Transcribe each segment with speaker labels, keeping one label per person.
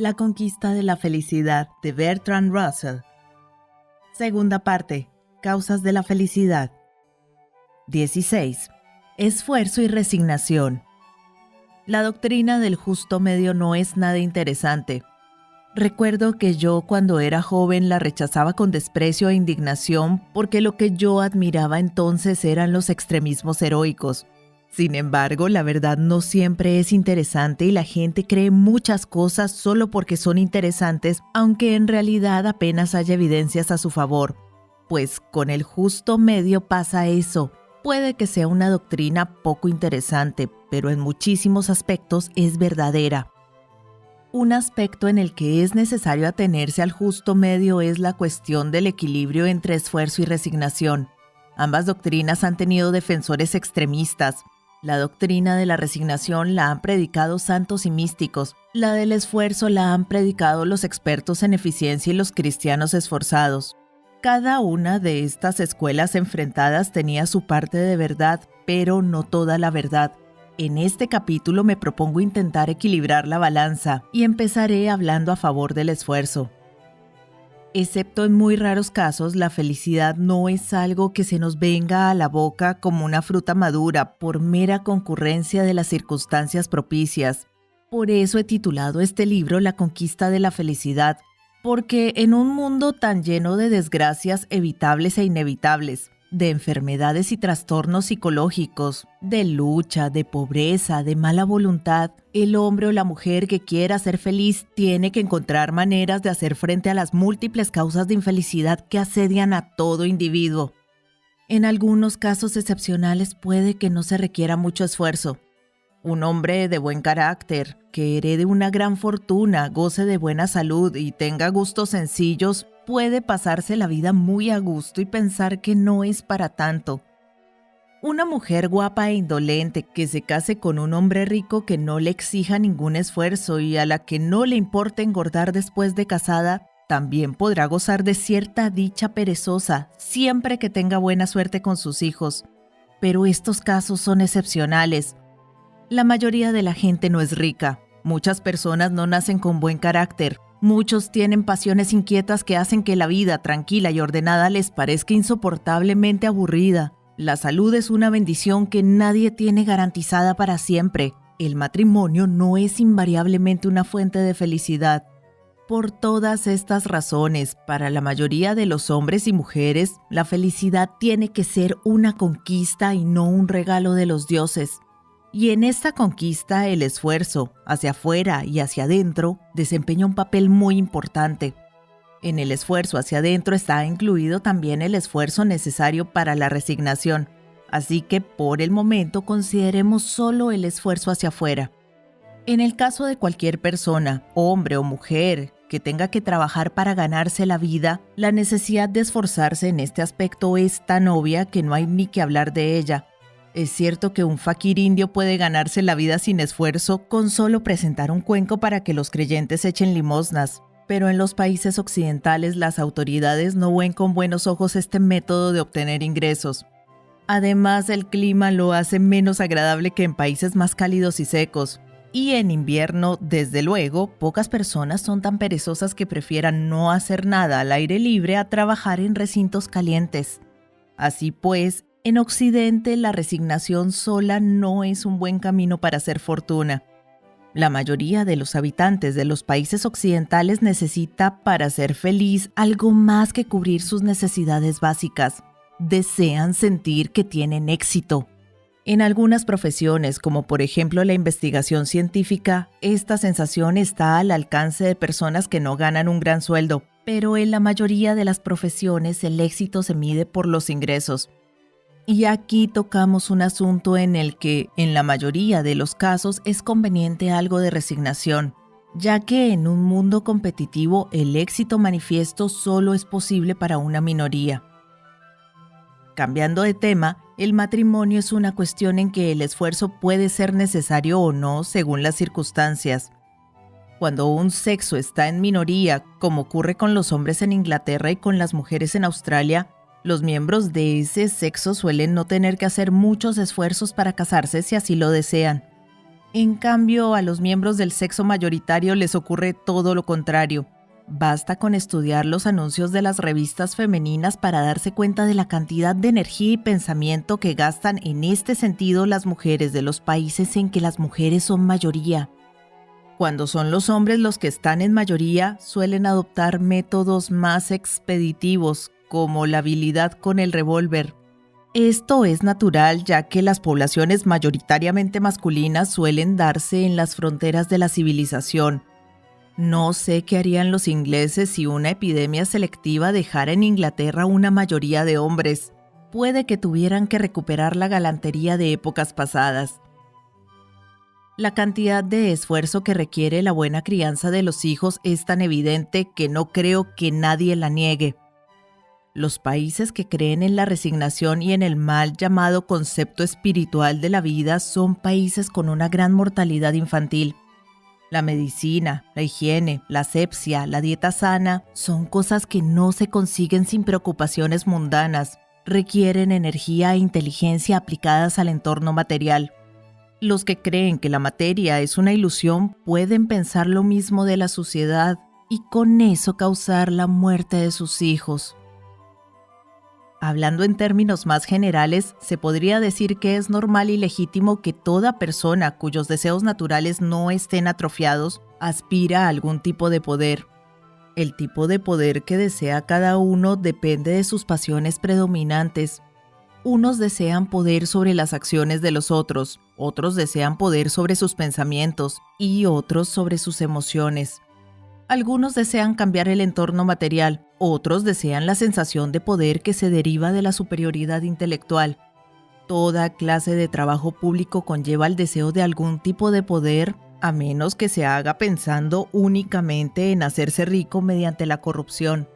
Speaker 1: La conquista de la felicidad de Bertrand Russell. Segunda parte. Causas de la felicidad. 16. Esfuerzo y resignación. La doctrina del justo medio no es nada interesante. Recuerdo que yo cuando era joven la rechazaba con desprecio e indignación porque lo que yo admiraba entonces eran los extremismos heroicos. Sin embargo, la verdad no siempre es interesante y la gente cree muchas cosas solo porque son interesantes, aunque en realidad apenas haya evidencias a su favor. Pues con el justo medio pasa eso. Puede que sea una doctrina poco interesante, pero en muchísimos aspectos es verdadera. Un aspecto en el que es necesario atenerse al justo medio es la cuestión del equilibrio entre esfuerzo y resignación. Ambas doctrinas han tenido defensores extremistas. La doctrina de la resignación la han predicado santos y místicos. La del esfuerzo la han predicado los expertos en eficiencia y los cristianos esforzados. Cada una de estas escuelas enfrentadas tenía su parte de verdad, pero no toda la verdad. En este capítulo me propongo intentar equilibrar la balanza y empezaré hablando a favor del esfuerzo. Excepto en muy raros casos, la felicidad no es algo que se nos venga a la boca como una fruta madura por mera concurrencia de las circunstancias propicias. Por eso he titulado este libro La conquista de la felicidad, porque en un mundo tan lleno de desgracias evitables e inevitables, de enfermedades y trastornos psicológicos, de lucha, de pobreza, de mala voluntad, el hombre o la mujer que quiera ser feliz tiene que encontrar maneras de hacer frente a las múltiples causas de infelicidad que asedian a todo individuo. En algunos casos excepcionales puede que no se requiera mucho esfuerzo. Un hombre de buen carácter, que herede una gran fortuna, goce de buena salud y tenga gustos sencillos, puede pasarse la vida muy a gusto y pensar que no es para tanto. Una mujer guapa e indolente que se case con un hombre rico que no le exija ningún esfuerzo y a la que no le importa engordar después de casada, también podrá gozar de cierta dicha perezosa, siempre que tenga buena suerte con sus hijos. Pero estos casos son excepcionales. La mayoría de la gente no es rica. Muchas personas no nacen con buen carácter. Muchos tienen pasiones inquietas que hacen que la vida tranquila y ordenada les parezca insoportablemente aburrida. La salud es una bendición que nadie tiene garantizada para siempre. El matrimonio no es invariablemente una fuente de felicidad. Por todas estas razones, para la mayoría de los hombres y mujeres, la felicidad tiene que ser una conquista y no un regalo de los dioses. Y en esta conquista el esfuerzo, hacia afuera y hacia adentro, desempeña un papel muy importante. En el esfuerzo hacia adentro está incluido también el esfuerzo necesario para la resignación, así que por el momento consideremos solo el esfuerzo hacia afuera. En el caso de cualquier persona, hombre o mujer, que tenga que trabajar para ganarse la vida, la necesidad de esforzarse en este aspecto es tan obvia que no hay ni que hablar de ella. Es cierto que un fakir indio puede ganarse la vida sin esfuerzo con solo presentar un cuenco para que los creyentes echen limosnas, pero en los países occidentales las autoridades no ven con buenos ojos este método de obtener ingresos. Además, el clima lo hace menos agradable que en países más cálidos y secos. Y en invierno, desde luego, pocas personas son tan perezosas que prefieran no hacer nada al aire libre a trabajar en recintos calientes. Así pues, en Occidente, la resignación sola no es un buen camino para hacer fortuna. La mayoría de los habitantes de los países occidentales necesita, para ser feliz, algo más que cubrir sus necesidades básicas. Desean sentir que tienen éxito. En algunas profesiones, como por ejemplo la investigación científica, esta sensación está al alcance de personas que no ganan un gran sueldo, pero en la mayoría de las profesiones el éxito se mide por los ingresos. Y aquí tocamos un asunto en el que, en la mayoría de los casos, es conveniente algo de resignación, ya que en un mundo competitivo el éxito manifiesto solo es posible para una minoría. Cambiando de tema, el matrimonio es una cuestión en que el esfuerzo puede ser necesario o no según las circunstancias. Cuando un sexo está en minoría, como ocurre con los hombres en Inglaterra y con las mujeres en Australia, los miembros de ese sexo suelen no tener que hacer muchos esfuerzos para casarse si así lo desean. En cambio, a los miembros del sexo mayoritario les ocurre todo lo contrario. Basta con estudiar los anuncios de las revistas femeninas para darse cuenta de la cantidad de energía y pensamiento que gastan en este sentido las mujeres de los países en que las mujeres son mayoría. Cuando son los hombres los que están en mayoría, suelen adoptar métodos más expeditivos, como la habilidad con el revólver. Esto es natural, ya que las poblaciones mayoritariamente masculinas suelen darse en las fronteras de la civilización. No sé qué harían los ingleses si una epidemia selectiva dejara en Inglaterra una mayoría de hombres. Puede que tuvieran que recuperar la galantería de épocas pasadas. La cantidad de esfuerzo que requiere la buena crianza de los hijos es tan evidente que no creo que nadie la niegue. Los países que creen en la resignación y en el mal llamado concepto espiritual de la vida son países con una gran mortalidad infantil. La medicina, la higiene, la asepsia, la dieta sana son cosas que no se consiguen sin preocupaciones mundanas. Requieren energía e inteligencia aplicadas al entorno material. Los que creen que la materia es una ilusión pueden pensar lo mismo de la suciedad y con eso causar la muerte de sus hijos. Hablando en términos más generales, se podría decir que es normal y legítimo que toda persona cuyos deseos naturales no estén atrofiados aspira a algún tipo de poder. El tipo de poder que desea cada uno depende de sus pasiones predominantes. Unos desean poder sobre las acciones de los otros desean poder sobre sus pensamientos y otros sobre sus emociones. Algunos desean cambiar el entorno material, otros desean la sensación de poder que se deriva de la superioridad intelectual. Toda clase de trabajo público conlleva el deseo de algún tipo de poder, a menos que se haga pensando únicamente en hacerse rico mediante la corrupción.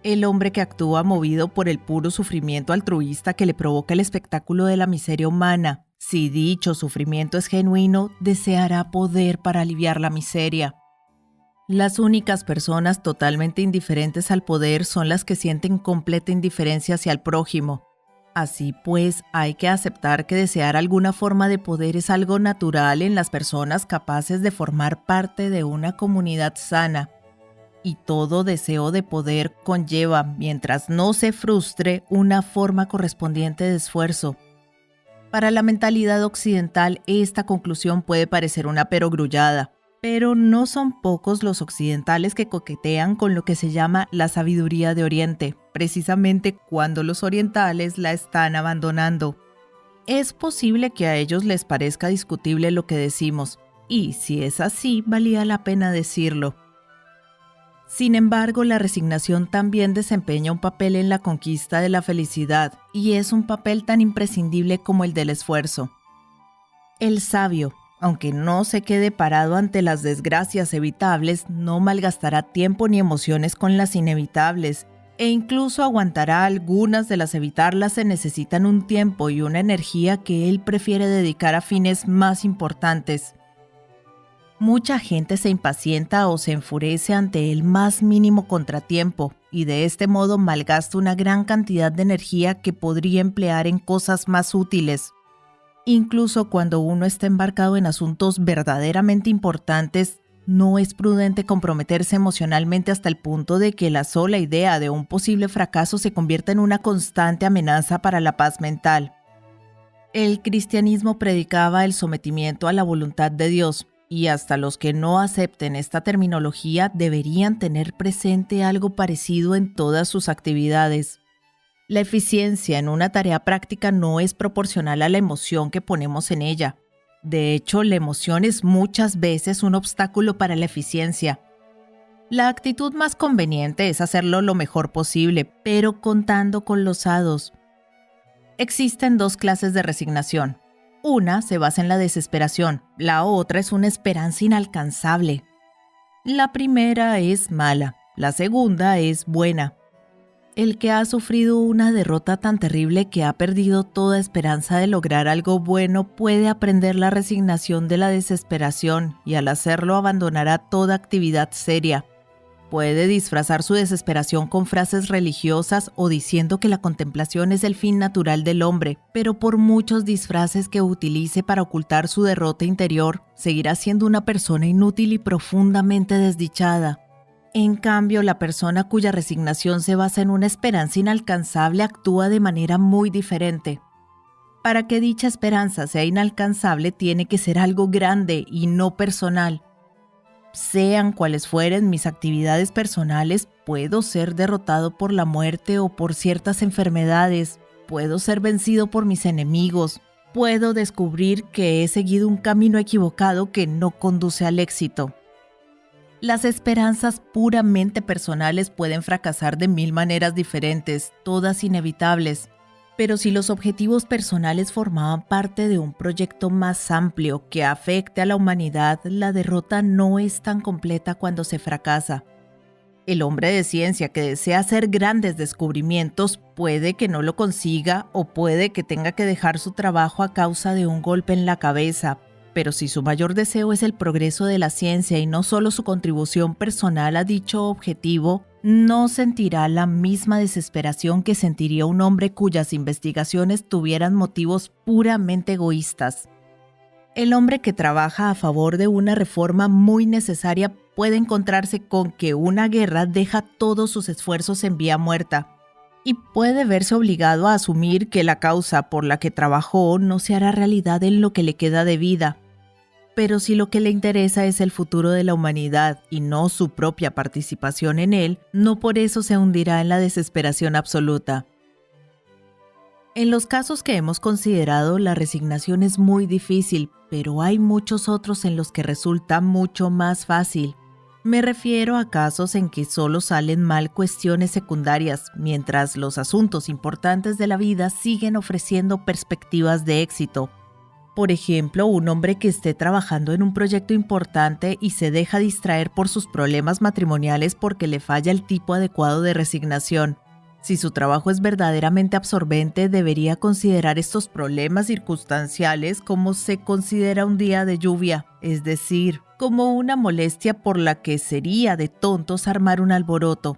Speaker 1: El hombre que actúa movido por el puro sufrimiento altruista que le provoca el espectáculo de la miseria humana, si dicho sufrimiento es genuino, deseará poder para aliviar la miseria. Las únicas personas totalmente indiferentes al poder son las que sienten completa indiferencia hacia el prójimo. Así pues, hay que aceptar que desear alguna forma de poder es algo natural en las personas capaces de formar parte de una comunidad sana. Y todo deseo de poder conlleva, mientras no se frustre, una forma correspondiente de esfuerzo. Para la mentalidad occidental, esta conclusión puede parecer una perogrullada. Pero no son pocos los occidentales que coquetean con lo que se llama la sabiduría de Oriente, precisamente cuando los orientales la están abandonando. Es posible que a ellos les parezca discutible lo que decimos, y si es así, valía la pena decirlo. Sin embargo, la resignación también desempeña un papel en la conquista de la felicidad, y es un papel tan imprescindible como el del esfuerzo. El sabio, aunque no se quede parado ante las desgracias evitables, no malgastará tiempo ni emociones con las inevitables, e incluso aguantará algunas de las evitarlas se necesitan un tiempo y una energía que él prefiere dedicar a fines más importantes. Mucha gente se impacienta o se enfurece ante el más mínimo contratiempo, y de este modo malgasta una gran cantidad de energía que podría emplear en cosas más útiles. Incluso cuando uno está embarcado en asuntos verdaderamente importantes, no es prudente comprometerse emocionalmente hasta el punto de que la sola idea de un posible fracaso se convierta en una constante amenaza para la paz mental. El cristianismo predicaba el sometimiento a la voluntad de Dios, y hasta los que no acepten esta terminología deberían tener presente algo parecido en todas sus actividades. La eficiencia en una tarea práctica no es proporcional a la emoción que ponemos en ella. De hecho, la emoción es muchas veces un obstáculo para la eficiencia. La actitud más conveniente es hacerlo lo mejor posible, pero contando con los hados. Existen dos clases de resignación. Una se basa en la desesperación, la otra es una esperanza inalcanzable. La primera es mala, la segunda es buena. El que ha sufrido una derrota tan terrible que ha perdido toda esperanza de lograr algo bueno puede aprender la resignación de la desesperación y al hacerlo abandonará toda actividad seria. Puede disfrazar su desesperación con frases religiosas o diciendo que la contemplación es el fin natural del hombre, pero por muchos disfraces que utilice para ocultar su derrota interior, seguirá siendo una persona inútil y profundamente desdichada. En cambio, la persona cuya resignación se basa en una esperanza inalcanzable actúa de manera muy diferente. Para que dicha esperanza sea inalcanzable, tiene que ser algo grande y no personal. Sean cuales fueren mis actividades personales, puedo ser derrotado por la muerte o por ciertas enfermedades, puedo ser vencido por mis enemigos, puedo descubrir que he seguido un camino equivocado que no conduce al éxito. Las esperanzas puramente personales pueden fracasar de 1000 maneras diferentes, todas inevitables. Pero si los objetivos personales formaban parte de un proyecto más amplio que afecte a la humanidad, la derrota no es tan completa cuando se fracasa. El hombre de ciencia que desea hacer grandes descubrimientos puede que no lo consiga o puede que tenga que dejar su trabajo a causa de un golpe en la cabeza. Pero si su mayor deseo es el progreso de la ciencia y no solo su contribución personal a dicho objetivo, no sentirá la misma desesperación que sentiría un hombre cuyas investigaciones tuvieran motivos puramente egoístas. El hombre que trabaja a favor de una reforma muy necesaria puede encontrarse con que una guerra deja todos sus esfuerzos en vía muerta y puede verse obligado a asumir que la causa por la que trabajó no se hará realidad en lo que le queda de vida. Pero si lo que le interesa es el futuro de la humanidad y no su propia participación en él, no por eso se hundirá en la desesperación absoluta. En los casos que hemos considerado, la resignación es muy difícil, pero hay muchos otros en los que resulta mucho más fácil. Me refiero a casos en que solo salen mal cuestiones secundarias, mientras los asuntos importantes de la vida siguen ofreciendo perspectivas de éxito. Por ejemplo, un hombre que esté trabajando en un proyecto importante y se deja distraer por sus problemas matrimoniales porque le falla el tipo adecuado de resignación. Si su trabajo es verdaderamente absorbente, debería considerar estos problemas circunstanciales como se considera un día de lluvia, es decir, como una molestia por la que sería de tontos armar un alboroto.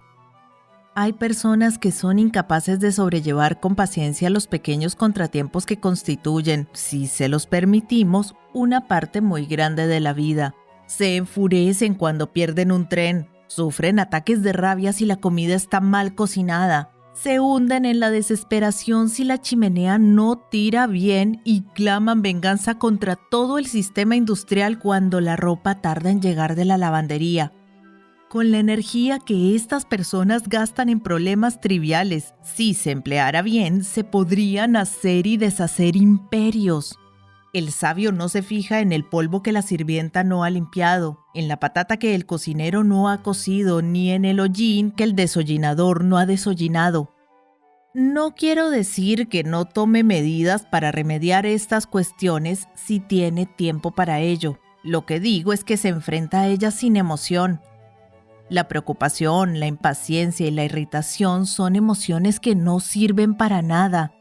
Speaker 1: Hay personas que son incapaces de sobrellevar con paciencia los pequeños contratiempos que constituyen, si se los permitimos, una parte muy grande de la vida. Se enfurecen cuando pierden un tren, sufren ataques de rabia si la comida está mal cocinada, se hunden en la desesperación si la chimenea no tira bien y claman venganza contra todo el sistema industrial cuando la ropa tarda en llegar de la lavandería. Con la energía que estas personas gastan en problemas triviales, si se empleara bien, se podrían hacer y deshacer imperios. El sabio no se fija en el polvo que la sirvienta no ha limpiado, en la patata que el cocinero no ha cocido, ni en el hollín que el desollinador no ha desollinado. No quiero decir que no tome medidas para remediar estas cuestiones si tiene tiempo para ello. Lo que digo es que se enfrenta a ellas sin emoción. La preocupación, la impaciencia y la irritación son emociones que no sirven para nada.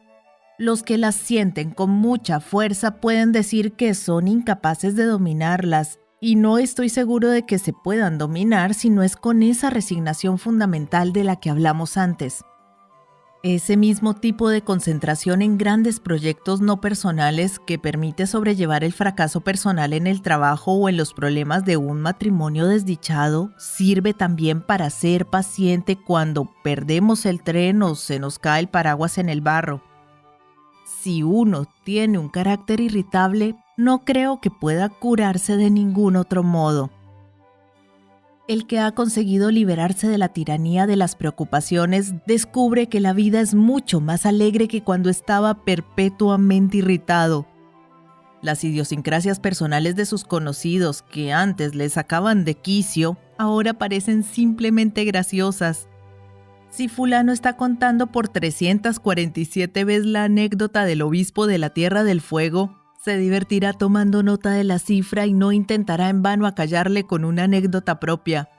Speaker 1: Los que las sienten con mucha fuerza pueden decir que son incapaces de dominarlas, y no estoy seguro de que se puedan dominar si no es con esa resignación fundamental de la que hablamos antes. Ese mismo tipo de concentración en grandes proyectos no personales que permite sobrellevar el fracaso personal en el trabajo o en los problemas de un matrimonio desdichado sirve también para ser paciente cuando perdemos el tren o se nos cae el paraguas en el barro. Si uno tiene un carácter irritable, no creo que pueda curarse de ningún otro modo. El que ha conseguido liberarse de la tiranía de las preocupaciones descubre que la vida es mucho más alegre que cuando estaba perpetuamente irritado. Las idiosincrasias personales de sus conocidos, que antes les sacaban de quicio, ahora parecen simplemente graciosas. Si fulano está contando por 347 veces la anécdota del obispo de la Tierra del Fuego, se divertirá tomando nota de la cifra y no intentará en vano acallarle con una anécdota propia.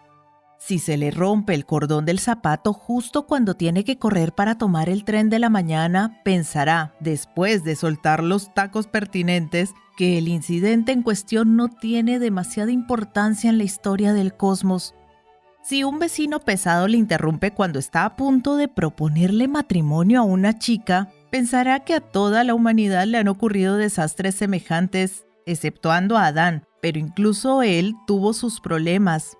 Speaker 1: Si se le rompe el cordón del zapato justo cuando tiene que correr para tomar el tren de la mañana, pensará, después de soltar los tacos pertinentes, que el incidente en cuestión no tiene demasiada importancia en la historia del cosmos. Si un vecino pesado le interrumpe cuando está a punto de proponerle matrimonio a una chica, pensará que a toda la humanidad le han ocurrido desastres semejantes, exceptuando a Adán, pero incluso él tuvo sus problemas.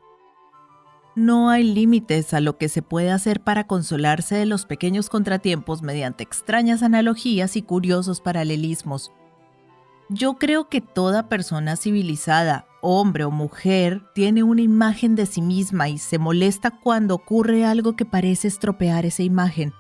Speaker 1: No hay límites a lo que se puede hacer para consolarse de los pequeños contratiempos mediante extrañas analogías y curiosos paralelismos. Yo creo que toda persona civilizada, hombre o mujer, tiene una imagen de sí misma y se molesta cuando ocurre algo que parece estropear esa imagen.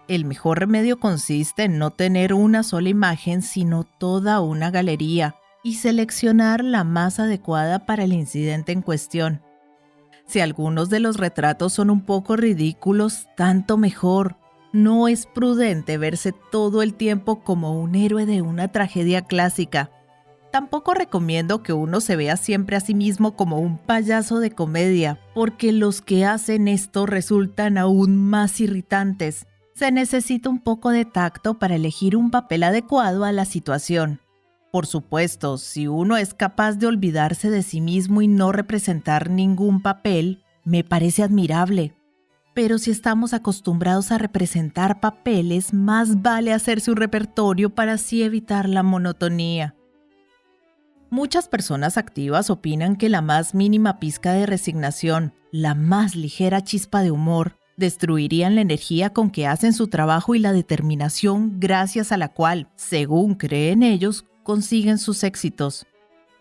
Speaker 1: El mejor remedio consiste en no tener una sola imagen, sino toda una galería, y seleccionar la más adecuada para el incidente en cuestión. Si algunos de los retratos son un poco ridículos, tanto mejor. No es prudente verse todo el tiempo como un héroe de una tragedia clásica. Tampoco recomiendo que uno se vea siempre a sí mismo como un payaso de comedia, porque los que hacen esto resultan aún más irritantes. Se necesita un poco de tacto para elegir un papel adecuado a la situación. Por supuesto, si uno es capaz de olvidarse de sí mismo y no representar ningún papel, me parece admirable. Pero si estamos acostumbrados a representar papeles, más vale hacerse un repertorio para así evitar la monotonía. Muchas personas activas opinan que la más mínima pizca de resignación, la más ligera chispa de humor, destruirían la energía con que hacen su trabajo y la determinación gracias a la cual, según creen ellos, consiguen sus éxitos.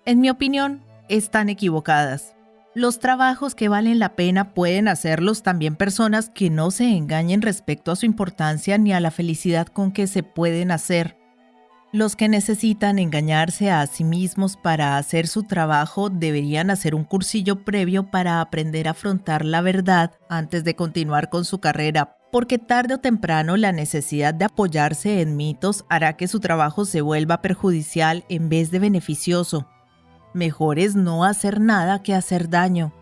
Speaker 1: En mi opinión, están equivocadas. Los trabajos que valen la pena pueden hacerlos también personas que no se engañen respecto a su importancia ni a la felicidad con que se pueden hacer. Los que necesitan engañarse a sí mismos para hacer su trabajo deberían hacer un cursillo previo para aprender a afrontar la verdad antes de continuar con su carrera, porque tarde o temprano la necesidad de apoyarse en mitos hará que su trabajo se vuelva perjudicial en vez de beneficioso. Mejor es no hacer nada que hacer daño.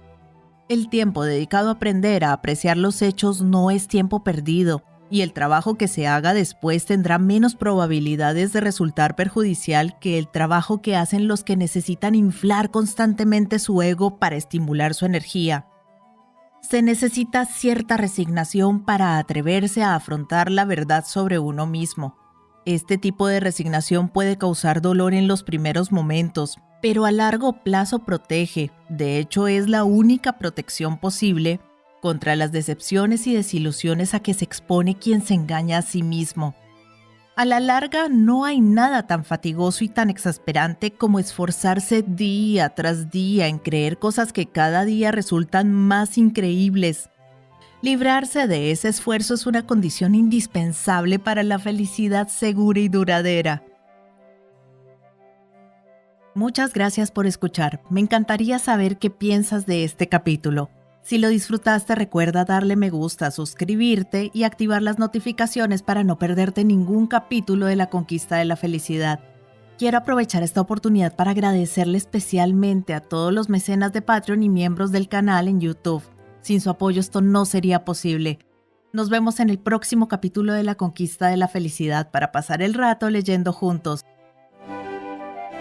Speaker 1: El tiempo dedicado a aprender a apreciar los hechos no es tiempo perdido, y el trabajo que se haga después tendrá menos probabilidades de resultar perjudicial que el trabajo que hacen los que necesitan inflar constantemente su ego para estimular su energía. Se necesita cierta resignación para atreverse a afrontar la verdad sobre uno mismo. Este tipo de resignación puede causar dolor en los primeros momentos, pero a largo plazo protege. De hecho, es la única protección posible contra las decepciones y desilusiones a que se expone quien se engaña a sí mismo. A la larga, no hay nada tan fatigoso y tan exasperante como esforzarse día tras día en creer cosas que cada día resultan más increíbles. Librarse de ese esfuerzo es una condición indispensable para la felicidad segura y duradera. Muchas gracias por escuchar. Me encantaría saber qué piensas de este capítulo. Si lo disfrutaste, recuerda darle me gusta, suscribirte y activar las notificaciones para no perderte ningún capítulo de La Conquista de la Felicidad. Quiero aprovechar esta oportunidad para agradecerle especialmente a todos los mecenas de Patreon y miembros del canal en YouTube. Sin su apoyo esto no sería posible. Nos vemos en el próximo capítulo de La Conquista de la Felicidad para pasar el rato leyendo juntos.